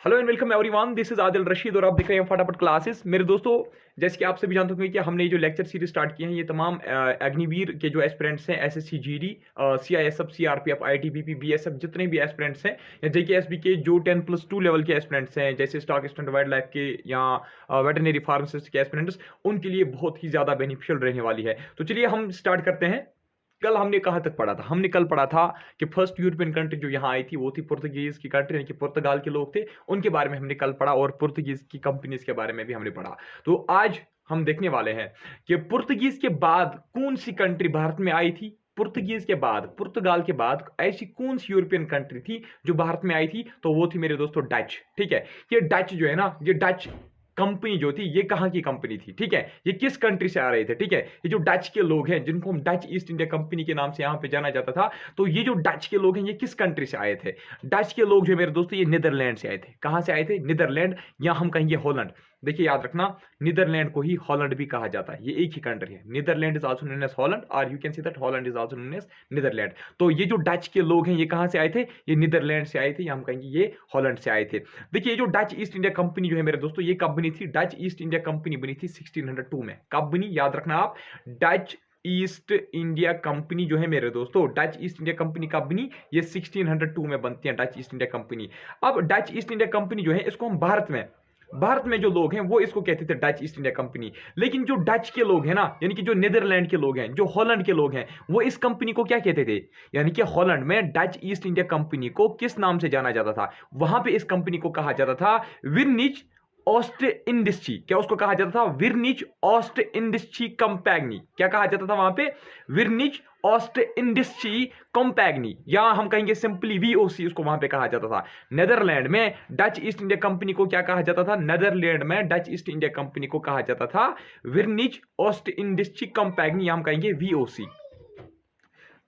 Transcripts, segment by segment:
Hello and welcome everyone, this is Adil Rashid और आप देख रहे हैं फटाफट क्लासेस। मेरे दोस्तों, जैसे कि आप सभी जानते होंगे कि हमने जो लेक्चर सीरीज स्टार्ट किए हैं ये तमाम अग्निवीर के जो एस्पिरेंट्स हैं, SSC GD, CISF, CRPF, ITBP, BSF, जितने भी एस्पिरेंट्स हैं या जेकेएसबी के जो 10+2 लेवल के एस्पिरेंट्स हैं, जैसे स्टॉक एक्सटेंट वाइल्ड लाइफ के या वेटरनरी फार्मासिस्ट के एस्पिरेंट्स, उनके लिए बहुत ही ज़्यादा बेनिफिशियल रहने वाली है। तो चलिए हम स्टार्ट करते हैं। कल हमने कहाँ तक पढ़ा था? हमने कल पढ़ा था कि फर्स्ट यूरोपियन कंट्री जो यहाँ आई थी वो थी पुर्तगीज की कंट्री, यानी कि पुर्तगाल के लोग थे, उनके बारे में हमने कल पढ़ा और पुर्तगीज की कंपनीज के बारे में भी हमने पढ़ा। तो आज हम देखने वाले हैं कि पुर्तगीज के बाद कौन सी कंट्री भारत में आई थी। पुर्तगीज के बाद, पुर्तगाल के बाद ऐसी कौन सी यूरोपियन कंट्री थी जो भारत में आई थी? तो वो थी मेरे दोस्तों डच। ठीक है, ये डच जो है ना, ये डच कंपनी जो थी ये कहां की कंपनी थी? ठीक है, ये किस कंट्री से आ रहे थे? ठीक है, ये जो डच के लोग हैं जिनको हम डच ईस्ट इंडिया कंपनी के नाम से यहां पे जाना जाता था, तो ये जो डच के लोग हैं ये किस कंट्री से आए थे? डच के लोग जो मेरे दोस्तों ये नीदरलैंड से आए थे। कहां से आए थे? नीदरलैंड, या हम कहेंगे हॉलैंड। देखिए याद रखना, नीदरलैंड को ही हॉलैंड भी कहा जाता है, ये एक ही कंट्री है। Netherland is also known as Holland और you can see that Holland is also known as Netherland. तो ये जो डच के लोग हैं ये कहां से आए थे? ये नीदरलैंड से आए थे, या हम कहेंगे ये हॉलैंड से आए थे। देखिए, ये जो डच ईस्ट इंडिया कंपनी जो है मेरे दोस्तों, ये कब बनी थी? डच ईस्ट इंडिया कंपनी बनी थी 1602 में। कब बनी? याद रखना आप, डच ईस्ट इंडिया कंपनी जो है मेरे दोस्तों, डच ईस्ट इंडिया कंपनी कब बनी? ये 1602 में बनती है डच ईस्ट इंडिया कंपनी। अब डच ईस्ट इंडिया कंपनी जो है इसको हम भारत में जो लोग हैं वो इसको कहते थे डच ईस्ट इंडिया कंपनी। लेकिन जो डच के लोग हैं ना, यानी कि जो नीदरलैंड के लोग हैं, जो हॉलैंड के लोग हैं, वो इस कंपनी को क्या कहते थे? यानी कि हॉलैंड में डच ईस्ट इंडिया कंपनी को किस नाम से जाना जाता था? वहां पे इस कंपनी को कहा जाता था विरनिच ऑस्ट इंडिस्ची। क्या उसको कहा जाता था? विरनिच ऑस्ट इंडिस्ची कंपैग्नी। क्या कहा जाता था वहां पे? विरनिच ऑस्ट इंडिस्ची कंपैग्नी, या हम कहेंगे सिंपली वीओसी, उसको वहां पे कहा जाता था। नेदरलैंड में डच ईस्ट इंडिया कंपनी को क्या कहा जाता था? नेदरलैंड में डच ईस्ट इंडिया कंपनी को कहा जाता था विरनिच ऑस्ट इंडिस्ची कंपैग्नी, या हम कहेंगे वीओसी।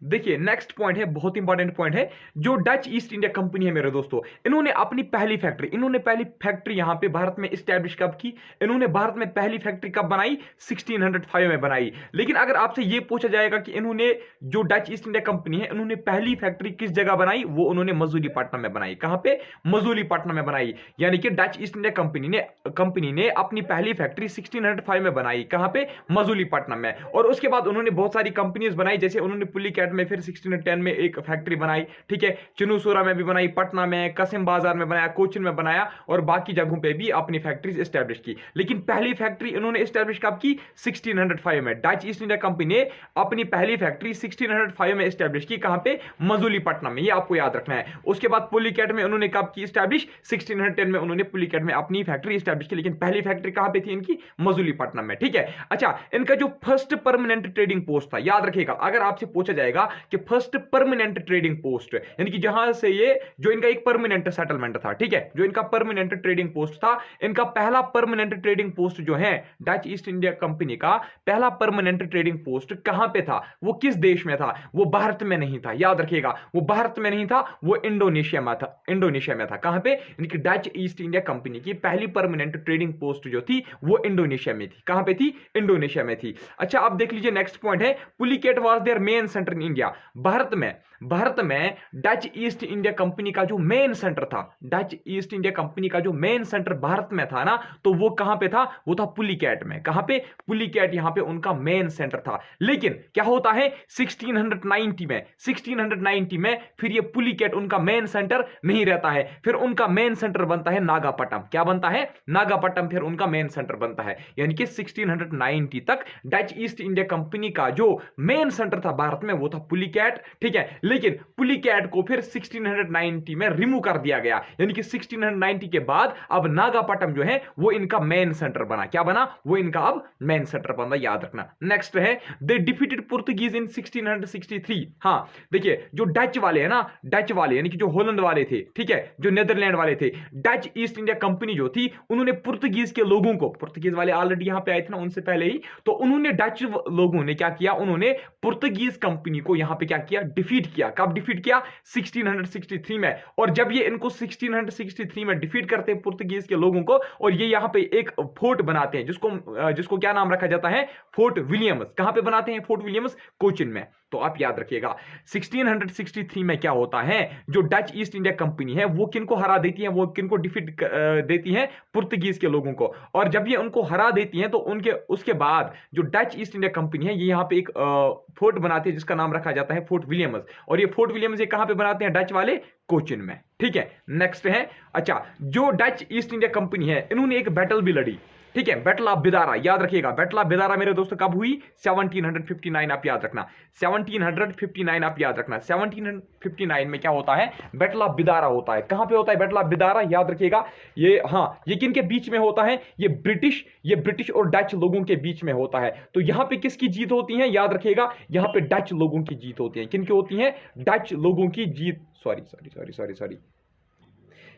देखिए नेक्स्ट पॉइंट है, बहुत इंपॉर्टेंट पॉइंट है। जो डच ईस्ट इंडिया कंपनी है मेरे दोस्तों, इन्होंने अपनी पहली फैक्ट्री यहां पे भारत में स्टैब्लिश कब की? इन्होंने भारत में पहली फैक्ट्री कब बनाई? 1605 में बनाई। लेकिन अगर आपसे यह पूछा जाएगा कि इन्होंने, जो डच ईस्ट इंडिया कंपनी है, इन्होंने पहली फैक्ट्री किस जगह बनाई? वो उन्होंने मसूलीपट्टनम में बनाई। कहां पे? मसूलीपट्टनम में बनाई। यानी कि डच ईस्ट इंडिया कंपनी ने अपनी पहली फैक्ट्री 1605 में बनाई। कहां पे? मसूलीपट्टनम में। और उसके बाद उन्होंने बहुत सारी कंपनीज बनाई, जैसे उन्होंने पुलिकैट में फिर 1610 में एक फैक्ट्री बनाई। ठीक है, चिनुसोरा में भी बनाई, पटना में, कसिम बाजार में बनाया, कोचिन में बनाया, और बाकी जगहों पे भी अपनी फैक्ट्रीज एस्टैब्लिश की। लेकिन पहली फैक्ट्री इन्होंने एस्टैब्लिश कब की? 1605 में। डच ईस्ट इंडिया कंपनी ने अपनी पहली फैक्ट्री 1605 में एस्टैब्लिश की। कहां पे? मसूलीपट्टनम में। ये आपको याद रखना है। उसके बाद पुलिकैट में उन्होंने कब की एस्टैब्लिश? 1610 में उन्होंने पुलिकैट में अपनी फैक्ट्री एस्टैब्लिश की। लेकिन पहली फैक्ट्री कहां पे थी इनकी? मसूलीपट्टनम में। ठीक है, अच्छा, इनका जो फर्स्ट परमानेंट ट्रेडिंग पोस्ट था, याद रखिएगा, अगर आपसे पूछा जाएगा कि फर्स्ट परमानेंट ट्रेडिंग पोस्ट, यानी कि जहां से ये, जो इनका एक परमानेंट सेटलमेंट था, ठीक है, जो इनका परमानेंट ट्रेडिंग पोस्ट था, इनका पहला परमानेंट ट्रेडिंग पोस्ट जो है डच ईस्ट इंडिया कंपनी का पहला परमानेंट ट्रेडिंग पोस्ट कहां पे था? वो किस देश में था? वो भारत में नहीं था। याद रखिएगा, वो भारत में नहीं था, वो इंडोनेशिया में था। इंडोनेशिया में था। कहां पे? यानी कि डच ईस्ट इंडिया कंपनी की पहली परमानेंट ट्रेडिंग पोस्ट जो थी वो इंडोनेशिया में थी। कहां पे थी? इंडोनेशिया में थी। अच्छा, आप देख लीजिए नेक्स्ट पॉइंट है, Pulicat was their main centre in India. Bharat में डच ईस्ट इंडिया कंपनी का जो मेन सेंटर था, डच ईस्ट इंडिया कंपनी का जो मेन सेंटर भारत में था ना, तो वो कहां पे था? वो था पुलिकैट में। कहां पे? पुलिकैट, यहां पे उनका मेन सेंटर था। लेकिन क्या होता है 1690 में फिर ये पुलिकैट उनका मेन सेंटर नहीं रहता है, फिर उनका मेन सेंटर बनता है नागापट्टनम। क्या बनता है? नागापट्टनम फिर उनका मेन सेंटर बनता है। यानी कि 1690 तक डच ईस्ट इंडिया कंपनी का जो मेन सेंटर था भारत में वो था पुलिकैट। ठीक है, लेकिन पुलिकैट को फिर 1690 में रिमूव कर दिया गया। यानी कि 1690 के बाद अब नागापट्टनम जो है वो इनका मेन सेंटर बना। क्या बना? वो इनका अब मेन सेंटर बना। याद रखना। नेक्स्ट है, दे डिफीटेड पुर्तगीज इन 1663। हां, देखिए, जो डच वाले हैं ना, डच वाले यानी कि जो हॉलैंड वाले थे, ठीक है, जो नीदरलैंड वाले थे, डच ईस्ट इंडिया कंपनी जो थी, उन्होंने पुर्तगीज के लोगों को, पुर्तगीज वाले ऑलरेडी यहां पे आए थे ना उनसे पहले ही, तो उन्होंने डच लोगों ने क्या किया? उन्होंने पुर्तगीज कंपनी को यहां पे क्या किया? डिफीट किया। कब डिफीट किया? 1663 में। और जब ये इनको 1663 में डिफीट करते हैं पुर्तगीज के लोगों को, और ये यहां पे एक फोर्ट बनाते हैं जिसको क्या नाम रखा जाता है? Fort Williams. कहां पे बनाते हैं फोर्ट विलियम्स? कोचिन में। तो आप याद रखिएगा 1663 में क्या होता है, जो डच ईस्ट इंडिया कंपनी है वो किनको हरा देती है, वो किनको डिफीट देती है, पुर्तगीज के लोगों को। और जब ये उनको हरा देती हैं तो उनके उसके बाद जो डच ईस्ट इंडिया कंपनी है ये यहाँ पे एक फोर्ट बनाती है जिसका नाम रखा जाता है फोर्ट विलियम्स। और ये फोर्ट विलियम्स ये कहां पे बनाते हैं, डच वाले कोचिन में। ठीक है, नेक्स्ट है, अच्छा जो डच ईस्ट इंडिया कंपनी है इन्होंने एक बैटल भी लड़ी। ठीक है, बैटल ऑफ बिदारा, याद रखिएगा बैटल ऑफ बिदारा मेरे दोस्तों कब हुई, 1759, आप याद रखना 1759, आप याद रखना 1759 में क्या होता है, बैटल ऑफ बिदारा होता है। कहां पे होता है बैटल ऑफ बिदारा, याद रखिएगा ये, हाँ ये किन के बीच में होता है, ये ब्रिटिश और डच लोगों के बीच में होता है। तो यहां पे किसकी जीत होती है, याद रखिएगा यहां पे डच लोगों की जीत होती है। किनकी होती है, डच लोगों की जीत, सॉरी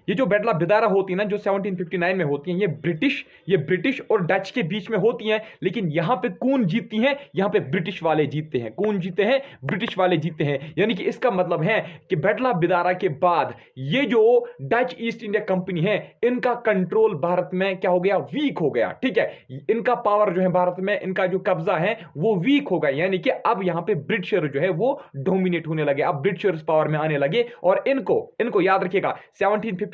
ये जो बैटल ऑफ बिदारा होती है ना जो 1759 में होती है, ये ब्रिटिश और डच के बीच में होती हैं। लेकिन यहां पे कौन जीतती हैं, यहां पे ब्रिटिश वाले जीतते हैं। कौन जीते हैं, ब्रिटिश वाले जीतते हैं। यानी कि इसका मतलब है कि बैटल ऑफ बिदारा के बाद ये जो डच ईस्ट इंडिया कंपनी है इनका कंट्रोल भारत में क्या हो गया, वीक हो गया। ठीक है, इनका पावर जो है भारत में, इनका जो कब्जा है वो वीक हो गया। यानी कि अब यहां पे ब्रिटिशर जो है वो डोमिनेट होने लगे, अब ब्रिटिशर्स पावर में आने लगे। और इनको याद रखिएगा 1759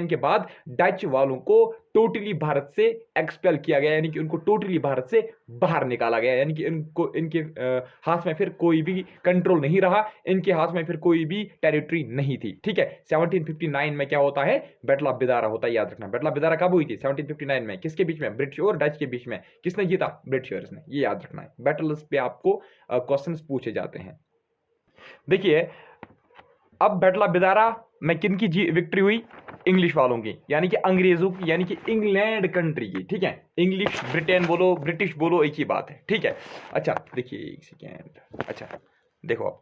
के बाद डच वालों को टोटली भारत से एक्सपेल किया गया, यानी कि उनको टोटली भारत से बाहर निकाला गया। यानी कि इनके हाथ में फिर कोई भी कंट्रोल नहीं रहा, इनके हाथ में फिर कोई भी टेरिटरी नहीं थी। ठीक है, 1759 में क्या होता है, बैटल ऑफ बिदारा होता है। याद रखना बैटल ऑफ बिदारा कब हुई थी, 1759 में। किसके बीच में, ब्रिटिश और डच के बीच में। किसने जीता, ब्रिटिशर्स ने। ये याद रखना है, बैटल्स पे आपको क्वेश्चंस पूछे जाते हैं। देखिए अब बैटल ऑफ बिदारा में किन की विक्ट्री हुई, इंग्लिश वालों की, यानी कि अंग्रेजों की, यानी कि इंग्लैंड कंट्री की। ठीक है, इंग्लिश ब्रिटेन बोलो ब्रिटिश बोलो एक ही बात है। ठीक है, अच्छा देखिए एक सेकेंड, अच्छा देखो अब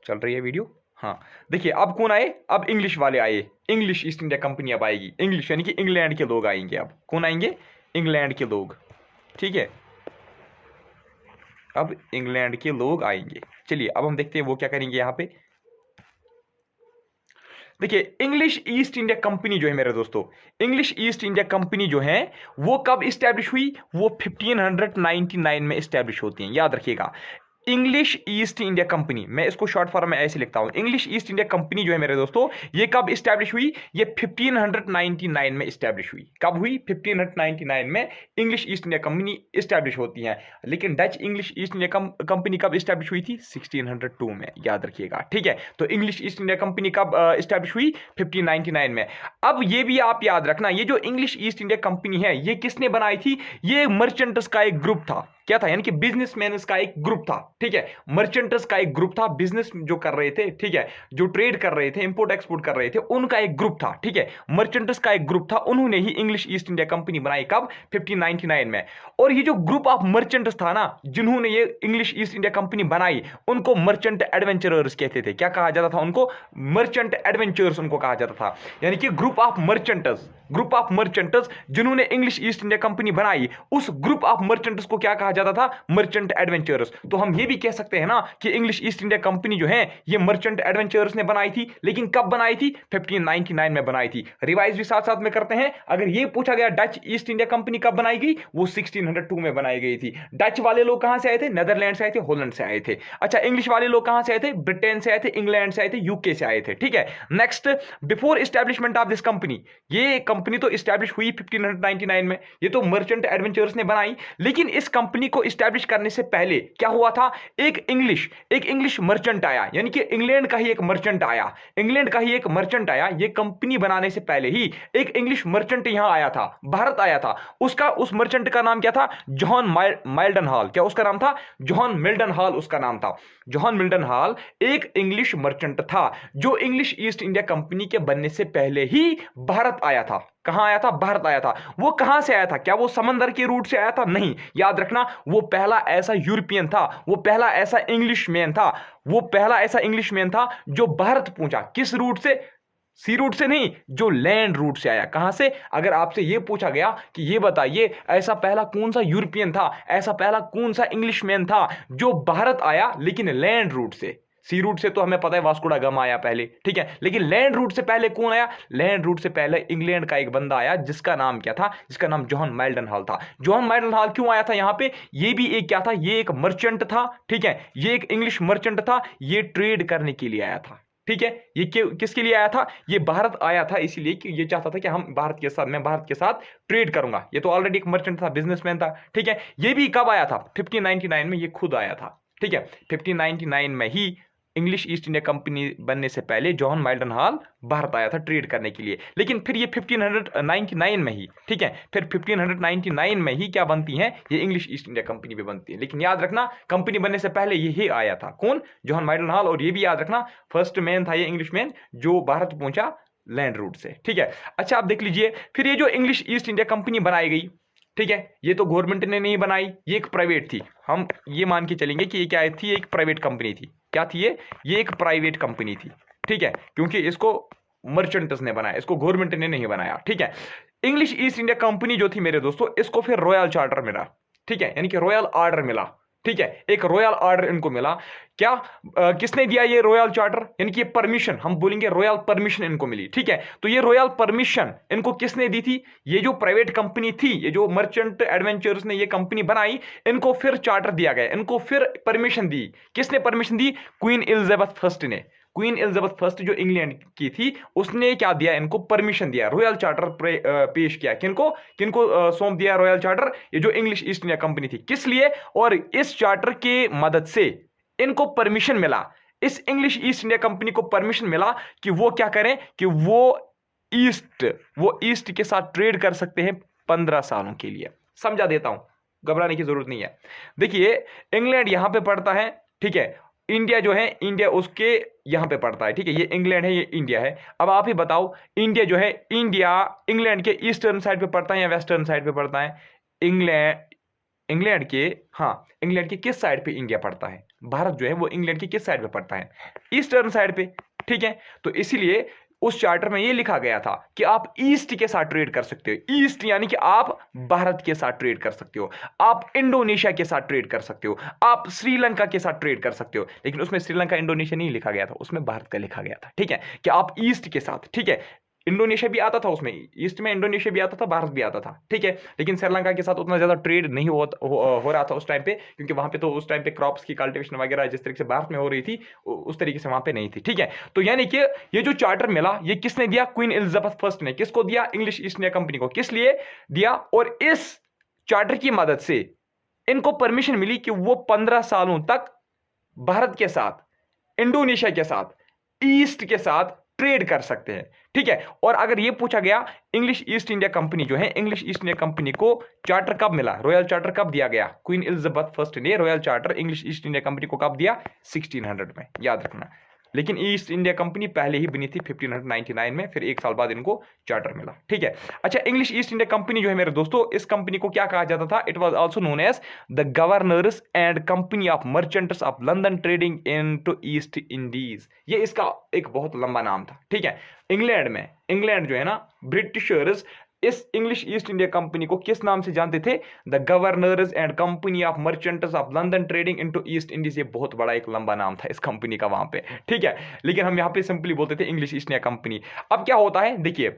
चल रही है वीडियो। हाँ देखिए अब कौन आए, अब इंग्लिश वाले आए, इंग्लिश ईस्ट इंडिया कंपनी अब आएगी। इंग्लिश यानी कि इंग्लैंड के लोग आएंगे। अब कौन आएंगे, इंग्लैंड के लोग। ठीक है, अब इंग्लैंड के लोग आएंगे। चलिए अब हम देखते हैं वो क्या करेंगे। यहां पे देखिए इंग्लिश ईस्ट इंडिया कंपनी जो है मेरे दोस्तों, इंग्लिश ईस्ट इंडिया कंपनी जो है वो कब इस्टेब्लिश हुई, वो 1599 में इस्टेब्लिश होती है। याद रखिएगा इंग्लिश ईस्ट इंडिया कंपनी, मैं इसको शॉर्ट फॉर्म में ऐसे लिखता हूं, इंग्लिश ईस्ट इंडिया कंपनी जो है मेरे दोस्तों ये कब इस्टेब्लिश हुई, ये 1599 में इस्टेब्लिश हुई। कब हुई, 1599 में English East India company establish होती है। लेकिन Dutch English East India company कब इस्टेब्लिश हुई थी, 1602 में। याद रखिएगा, ठीक है। तो इंग्लिश ईस्ट इंडिया कंपनी कब इस्टेब्लिश हुई, 1599 में। अब ये भी आप याद रखना, ये जो इंग्लिश ईस्ट इंडिया कंपनी है ये किसने बनाई थी, ये मर्चेंट्स का एक ग्रुप था। क्या था, यानी कि बिजनेसमैन का एक ग्रुप था। ठीक है, मर्चेंट्स का एक ग्रुप था, बिजनेस जो कर रहे थे, ठीक है, जो ट्रेड कर रहे थे, इंपोर्ट एक्सपोर्ट कर रहे थे, उनका एक ग्रुप था। ठीक है, मर्चेंट्स का एक ग्रुप था, उन्होंने ही इंग्लिश ईस्ट इंडिया कंपनी बनाई। कब, 1599 में। और ये जो ग्रुप ऑफ मर्चेंट्स था ना, जिन्होंने ये इंग्लिश ईस्ट इंडिया कंपनी बनाई, उनको मर्चेंट एडवेंचरर्स कहते थे। क्या कहा जाता था उनको, मर्चेंट एडवेंचरर्स उनको कहा जाता था। यानी कि ग्रुप ऑफ मर्चेंट्स जिन्होंने इंग्लिश ईस्ट इंडिया कंपनी बनाई, उस ग्रुप ऑफ मर्चेंट्स को क्या कहा जाता था, मर्चेंट एडवेंचरर्स। तो हम ये भी कह सकते हैं ना कि इंग्लिश ईस्ट इंडिया कंपनी जो है ये मर्चेंट एडवेंचरर्स ने बनाई थी। लेकिन कब बनाई थी, 1599 में बनाई थी। रिवाइज भी साथ साथ में करते हैं। अगर ये पूछा गया डच ईस्ट इंडिया कंपनी कब बनाई गई, वो 1602 में बनाई गई थी। डच वाले लोग कहां से आए थे, नेदरलैंड से आए थे, हॉलैंड से आए थे। अच्छा, इंग्लिश वाले लोग कहां से आए थे, ब्रिटेन से आए थे, इंग्लैंड से आए थे, यूके से आए थे। ठीक है, next, before establishment of this company, ये कंपनी तो एस्टैब्लिश हुई 1599 में, ये तो मर्चेंट एडवेंचरर्स ने बनाई। लेकिन इस कंपनी को एस्टैब्लिश करने से पहले क्या हुआ था, एक इंग्लिश मर्चेंट आया, यानी कि इंग्लैंड का ही एक मर्चेंट आया। ये कंपनी बनाने से पहले ही एक इंग्लिश मर्चेंट यहां आया था, भारत आया था। उस मर्चेंट का नाम क्या था, जॉन मिल्टन हॉल। क्या उसका नाम था, जॉन मिल्टन हॉल उसका नाम था। जॉन मिल्टन हॉल एक इंग्लिश मर्चेंट था जो इंग्लिश ईस्ट इंडिया कंपनी के बनने से पहले ही भारत आया था। कहां आया था, भारत आया था। वो कहां से आया था, क्या वो समंदर के रूट से आया था, नहीं। याद रखना, वो पहला ऐसा यूरोपियन था, वो पहला ऐसा इंग्लिशमैन था जो भारत पहुंचा। किस रूट से, सी रूट से नहीं, जो लैंड रूट से आया। कहां से, अगर आपसे यह पूछा गया कि ये बताइए ऐसा पहला कौन सा यूरोपियन था, ऐसा पहला कौन सा इंग्लिशमैन था जो भारत आया लेकिन लैंड रूट से, सी रूट से तो हमें पता है वास्को दा गामा आया पहले, ठीक है, लेकिन लैंड रूट से पहले कौन आया? लैंड रूट से पहले इंग्लैंड का एक बंदा आया जिसका नाम क्या था? जिसका नाम जॉन माइल्डन हॉल था। जॉन माइल्डन हॉल क्यों आया था यहाँ पे? ये भी एक क्या था? ये एक मर्चेंट था, ठीक है, ये एक इंग्लिश मर्चेंट था, ये ट्रेड करने के लिए आया था, ठीक है। ये किसके लिए आया था? ये भारत आया था इसीलिए कि ये चाहता था कि हम भारत के साथ, मैं भारत के साथ ट्रेड करूंगा। ये तो ऑलरेडी एक मर्चेंट था, बिजनेसमैन था, ठीक है। ये भी कब आया था? 1599 में ये खुद आया था, ठीक है। 1599 में ही इंग्लिश ईस्ट इंडिया कंपनी बनने से पहले जॉन माइल्डन हॉल भारत आया था ट्रेड करने के लिए। लेकिन फिर ये 1599 में ही, ठीक है, फिर 1599 में ही क्या बनती है? ये इंग्लिश ईस्ट इंडिया कंपनी भी बनती है। लेकिन याद रखना, कंपनी बनने से पहले यही आया था। कौन? John Mildenhall. और ये भी याद रखना, फर्स्ट मैन था ये इंग्लिश मैन जो भारत पहुंचा लैंड रूट से, ठीक है। अच्छा, आप देख लीजिए, फिर ये जो इंग्लिश ईस्ट इंडिया कंपनी बनाई गई, ठीक है, ये तो गवर्नमेंट ने नहीं बनाई, ये एक प्राइवेट थी। हम ये मान के चलेंगे कि ये क्या थी? ये एक प्राइवेट कंपनी थी। क्या थी ये एक प्राइवेट कंपनी थी, ठीक है, क्योंकि इसको मर्चेंट्स ने बनाया, इसको गवर्नमेंट ने नहीं बनाया, ठीक है। इंग्लिश ईस्ट इंडिया कंपनी जो थी मेरे दोस्तों, इसको फिर रॉयल चार्टर मिला, ठीक है, यानी कि रॉयल ऑर्डर मिला, ठीक है, एक रॉयल ऑर्डर इनको मिला। क्या किसने दिया ये रॉयल चार्टर? यानी कि परमिशन, हम बोलेंगे रॉयल परमिशन इनको मिली, ठीक है। तो ये रॉयल परमिशन इनको किसने दी थी? ये जो प्राइवेट कंपनी थी, ये जो मर्चेंट एडवेंचर्स ने ये कंपनी बनाई, इनको फिर चार्टर दिया गया, इनको फिर परमिशन दी। किसने परमिशन दी? क्वीन एलिजाबेथ फर्स्ट ने। क्वीन एलिजाबेथ फर्स्ट जो इंग्लैंड की थी, उसने क्या दिया? इनको परमिशन दिया, रॉयल चार्टर पेश किया। किनको किनको सौंप दिया रॉयल चार्टर? ये जो इंग्लिश ईस्ट इंडिया कंपनी थी। किस लिए? और इस चार्टर के मदद से इनको परमिशन मिला, इस इंग्लिश ईस्ट इंडिया कंपनी को परमिशन मिला कि वो क्या करें, कि वो ईस्ट के साथ ट्रेड कर सकते हैं 15 सालों के लिए। समझा देता हूं, घबराने की जरूरत नहीं है। देखिए, इंग्लैंड यहां पे पड़ता है, ठीक है, इंडिया जो है, इंडिया उसके यहां पे पड़ता है, ठीक है, ये इंग्लैंड है, ये इंडिया है। अब आप ही बताओ, इंडिया जो है, इंडिया इंग्लैंड के ईस्टर्न साइड पे पड़ता है या वेस्टर्न साइड पे पड़ता है? इंग्लैंड के, हाँ, इंग्लैंड के किस साइड पे इंडिया पड़ता है? भारत जो है वो इंग्लैंड के किस साइड पे पड़ता है? ईस्टर्न साइड पे, ठीक है। तो इसीलिए उस चार्टर में ये लिखा गया था कि आप ईस्ट के साथ ट्रेड कर सकते हो। ईस्ट यानी कि आप भारत के साथ ट्रेड कर सकते हो, आप इंडोनेशिया के साथ ट्रेड कर सकते हो, आप श्रीलंका के साथ ट्रेड कर सकते हो। लेकिन उसमें श्रीलंका इंडोनेशिया नहीं लिखा गया था, उसमें भारत का लिखा गया था, ठीक है, कि आप ईस्ट के साथ, ठीक है। इंडोनेशिया भी आता था उसमें, ईस्ट में इंडोनेशिया भी आता था, भारत भी आता था, ठीक है। लेकिन श्रीलंका के साथ उतना ज्यादा ट्रेड नहीं हो रहा था उस टाइम पे, क्योंकि वहां पे तो उस टाइम पे क्रॉप्स की कल्टीवेशन वगैरह जिस तरीके से भारत में हो रही थी, उस तरीके से वहां पे नहीं थी, ठीक है। तो यानी कि ये जो चार्टर मिला, ये किसने दिया? क्वीन एलिजाबेथ फर्स्ट ने। किसको दिया? इंग्लिश ईस्ट इंडिया कंपनी को। किस लिए दिया? और इस चार्टर की मदद से इनको परमिशन मिली कि वो 15 सालों तक भारत के साथ, इंडोनेशिया के साथ, ईस्ट के साथ ट्रेड कर सकते हैं, ठीक है। और अगर ये पूछा गया, इंग्लिश ईस्ट इंडिया कंपनी जो है, इंग्लिश ईस्ट इंडिया कंपनी को चार्टर कब मिला, रॉयल चार्टर कब दिया गया? क्वीन एलिजाबेथ फर्स्ट ने royal charter English East India company को कब दिया? 1600 में, याद रखना। लेकिन ईस्ट इंडिया कंपनी पहले ही बनी थी 1599 में, फिर एक साल बाद इनको चार्टर मिला, ठीक है। अच्छा, इंग्लिश ईस्ट इंडिया कंपनी जो है मेरे दोस्तों, इस कंपनी को क्या कहा जाता था? It was also known as the governors and company of merchants of London trading into East Indies. ये इसका एक बहुत लंबा नाम था, ठीक है। इंग्लैंड जो है ना, ब्रिटिशर्स इस इंग्लिश ईस्ट इंडिया कंपनी को किस नाम से जानते थे? The governors and company of merchants of London trading into East Indies. ये बहुत बड़ा एक लंबा नाम था इस कंपनी का वहां पे, ठीक है। लेकिन हम यहाँ पे सिंपली बोलते थे इंग्लिश ईस्ट इंडिया कंपनी। अब क्या होता है, देखिए,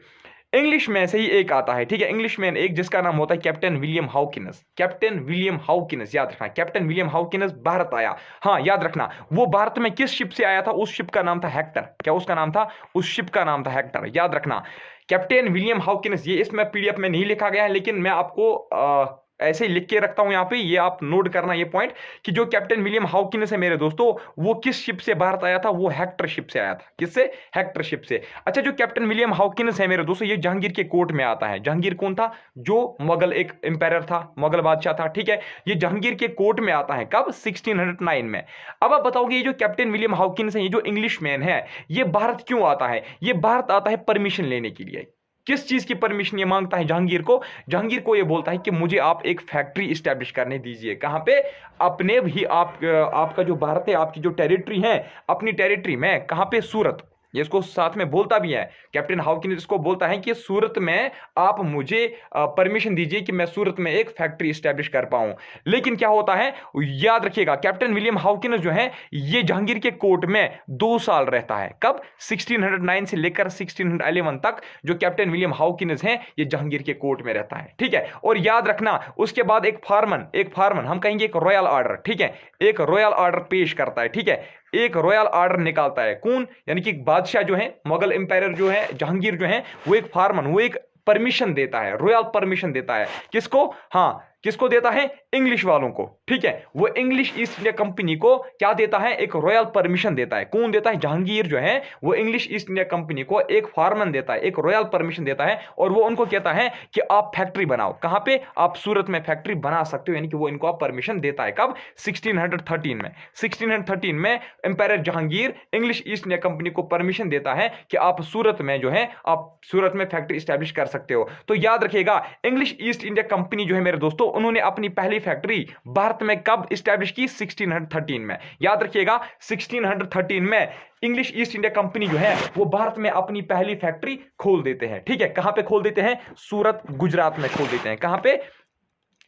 इंग्लिश में से ही एक आता है, ठीक है, इंग्लिश मैन एक, जिसका नाम होता है कैप्टन विलियम हाउकिनस। कैप्टन विलियम हाउकिनस, याद रखना, कैप्टन विलियम हाउकिनस भारत आया। हाँ, याद रखना, वो भारत में किस शिप से आया था? उस शिप का नाम था हेक्टर। क्या उसका नाम था? उस शिप का नाम था हेक्टर, याद रखना। कैप्टन विलियम हाउकिनस, ये इसमें पीडीएफ में नहीं लिखा गया है, लेकिन मैं आपको ऐसे ही लिख के रखता हूं यहाँ पे, ये आप नोट करना ये पॉइंट, कि जो कैप्टन विलियम हाउकिनस है मेरे दोस्तों, वो किस शिप से भारत आया था? वो हेक्टर शिप से आया था। किससे? हेक्टर शिप से। अच्छा, जो कैप्टन विलियम हाउकिनस है मेरे दोस्तों, ये जहांगीर के कोर्ट में आता है। जहांगीर कौन था? जो मुगल एक एम्पायर था, मुगल बादशाह था, ठीक है। ये जहांगीर के कोर्ट में आता है कब? 1609 में। अब आप बताओगे, ये जो कैप्टन विलियम हाउकिनस है, ये जो इंग्लिश मैन है, ये भारत क्यों आता है? ये भारत आता है परमिशन लेने के लिए। किस चीज की परमिशन ये मांगता है जहांगीर को? जहांगीर को ये बोलता है कि मुझे आप एक फैक्ट्री इस्टेब्लिश करने दीजिए। कहां पे? अपने भी आपका जो भारत है, आपकी जो टेरिटरी है, अपनी टेरिटरी में, कहां पे? सूरत, ये इसको साथ में बोलता भी है, कैप्टन हाउकिन्स इसको बोलता है कि सूरत में आप मुझे परमिशन दीजिए कि मैं सूरत में एक फैक्ट्री स्टैब्लिश कर पाऊं। लेकिन क्या होता है, याद रखिएगा, कैप्टन विलियम हाउकिन्स जो है ये जहांगीर के कोर्ट में 2 साल रहता है। कब? 1609 से लेकर 1611 तक जो कैप्टन विलियम हाउकिन्स है ये जहांगीर के कोर्ट में रहता है, ठीक है। और याद रखना उसके बाद एक फार्मन हम कहेंगे एक रॉयल ऑर्डर, ठीक है, एक रॉयल ऑर्डर पेश करता है, ठीक है, एक रॉयल ऑर्डर निकालता है। कौन? यानी कि बादशाह जो है, मुगल एम्पायर जो है, जहांगीर जो है, वो एक फार्मन, वो एक परमिशन देता है, रॉयल परमिशन देता है। किसको? हाँ, किसको देता है? इंग्लिश वालों को, ठीक है। वो इंग्लिश ईस्ट इंडिया कंपनी को क्या देता है? एक रॉयल परमिशन देता है। कौन देता है? जहांगीर जो है वो इंग्लिश ईस्ट इंडिया कंपनी को एक फार्मन देता है, एक रॉयल परमिशन देता है, और वो उनको कहता है कि आप फैक्ट्री बनाओ। कहां पे? आप सूरत में फैक्ट्री बना सकते हो, यानी कि वो इनको आप परमिशन देता है। कब? 1613 में। 1613 में empire Jahangir English East India company को परमिशन देता है कि आप सूरत में जो है आप सूरत में फैक्ट्री स्टैब्लिश कर सकते हो। तो याद रखिएगा, इंग्लिश ईस्ट इंडिया कंपनी जो है मेरे दोस्तों, उन्होंने अपनी पहली फैक्ट्री भारत में कब स्टैब्लिश की? 1613 में। याद रखिएगा 1613 में इंग्लिश ईस्ट इंडिया कंपनी जो है वो भारत में अपनी पहली फैक्ट्री खोल देते हैं, ठीक है। कहां पे खोल देते हैं? सूरत, गुजरात में खोल देते हैं। कहां पे?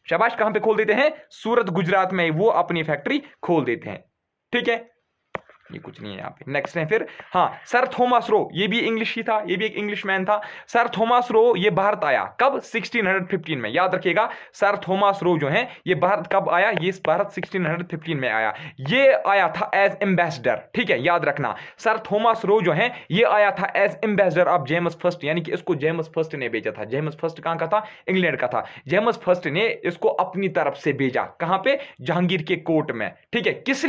शाबाश, कहां पे खोल देते हैं? सूरत, गुजरात में वो अपनी फैक्ट्री खोल देते हैं, ठीक है। ये कुछ नहीं है यहाँ पे। नेक्स्ट है फिर, हाँ, सर थॉमस रो, ये भी इंग्लिश ही था, ये भी एक इंग्लिश मैन था। सर थॉमस रो ये भारत आया कब? 1615 में। याद रखिएगा, सर थॉमस रो जो है ये भारत कब आया? ये भारत 1615 में आया। ये आया था एज एम्बेसडर, ठीक है, याद रखना। सर थॉमस रो जो है ये आया था as ambassador of James first, यानी कि इसको जेम्स फर्स्ट ने भेजा था। जेम्स फर्स्ट कहां का था? इंग्लैंड का था। जेम्स फर्स्ट ने इसको अपनी तरफ से भेजा। कहां पे? जहांगीर के कोर्ट में, ठीक है। किस